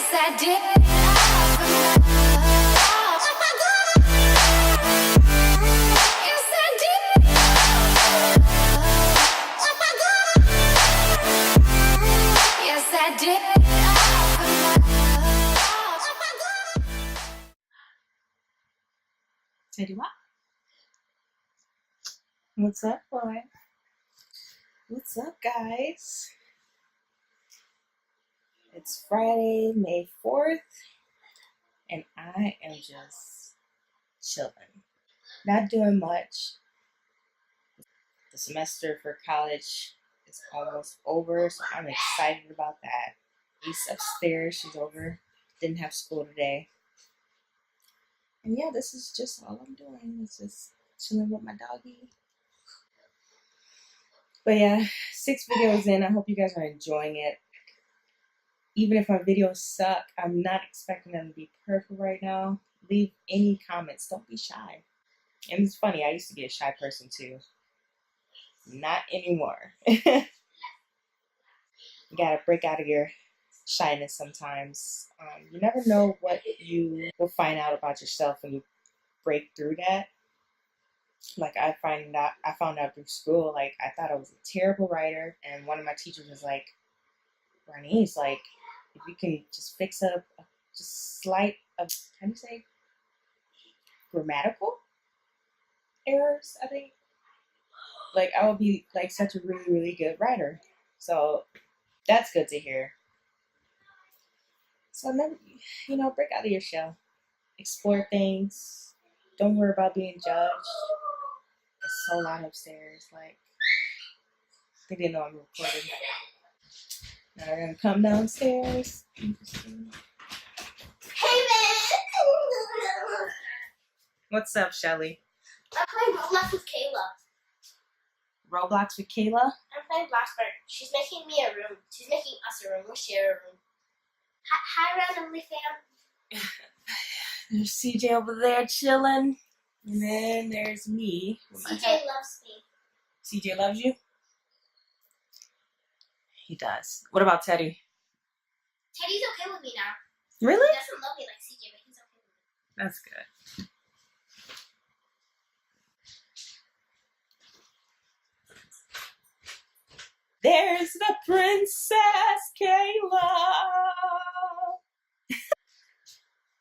Yes, I did. Yes, I did. Yes, I did. Teddy, what? What's up, boy? What's up, guys? It's Friday, May 4th, and I am just chilling. Not doing much. The semester for college is almost over, so I'm excited about that. Lisa's upstairs, she's over. Didn't have school today. And yeah, this is just all I'm doing. It's just chilling with my doggy. But yeah, 6 videos in. I hope you guys are enjoying it. Even if my videos suck, I'm not expecting them to be perfect right now. Leave any comments. Don't be shy. And it's funny, I used to be a shy person too. Not anymore. You gotta break out of your shyness sometimes. You never know what you will find out about yourself when you break through that. Like I found out through school, like I thought I was a terrible writer, and one of my teachers was like, Ronice, like if you can just fix up just slight how do you say grammatical errors, I think, like I would be like such a really, really good writer. So that's good to hear. So never, break out of your shell, explore things, don't worry about being judged. It's so loud upstairs, like they didn't know I'm recording. Now they're gonna come downstairs. Interesting. Hey man! What's up, Shelly? I'm playing Roblox with Kayla. Roblox with Kayla? I'm playing Blackbird. She's making me a room. She's making us a room. We'll share a room. Hi, randomly fam. There's CJ over there chilling. And then there's me. CJ loves me. CJ loves you? He does. What about Teddy? Teddy's okay with me now. Really? He doesn't love me like CJ, but he's okay with me. That's good. There's the Princess Kayla.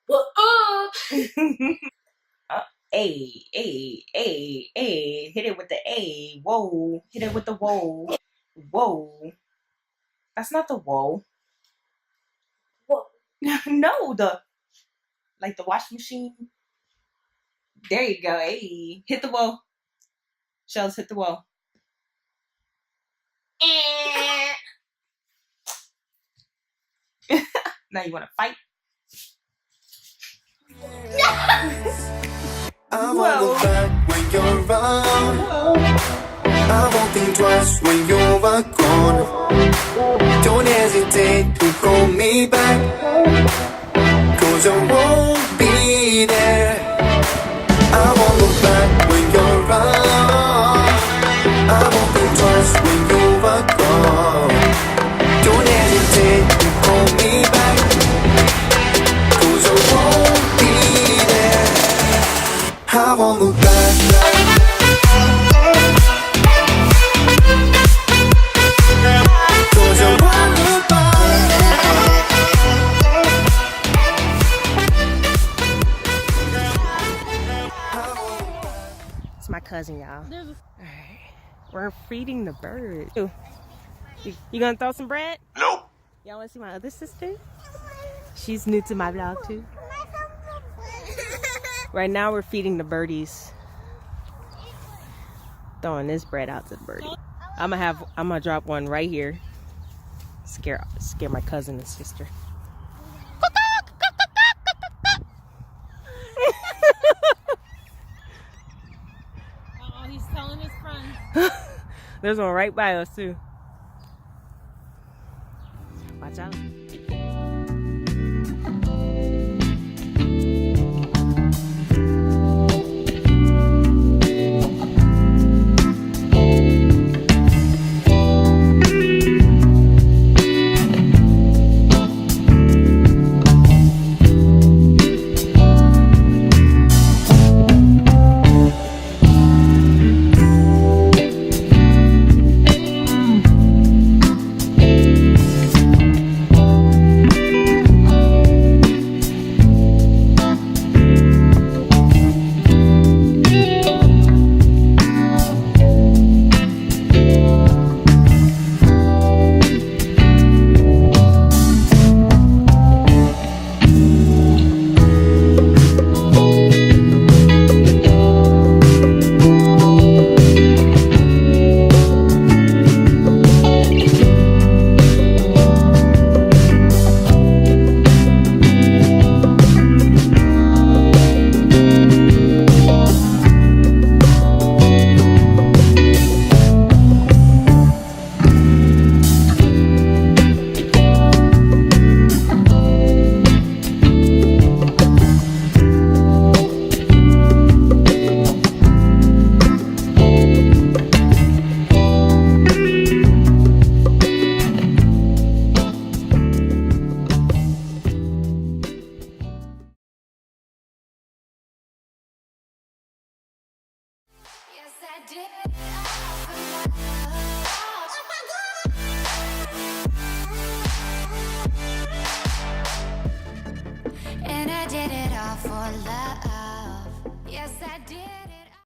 What up? A. Hit it with the A. Whoa. Hit it with the whoa. Whoa. That's not the whoa. Whoa. No, the washing machine. There you go. Hey. Hit the whoa. Shells, hit the whoa. Now you want to fight? I won't look back when you're around. I won't think twice when you're gone. Don't hesitate to call me back, 'cause I won't be there. I won't look back when you're around. I won't think twice when you're gone. Don't hesitate to call me back, 'cause I won't be there. I won't look back. It's my cousin, y'all. Alright. We're feeding the bird. You gonna throw some bread? Nope. Y'all wanna see my other sister? She's new to my vlog too. Right now we're feeding the birdies. Throwing this bread out to the birdie. I'm gonna drop one right here. Scare my cousin and sister. Oh, he's telling his friends. There's one right by us too. Watch out. did it all for love. And I did it all for love.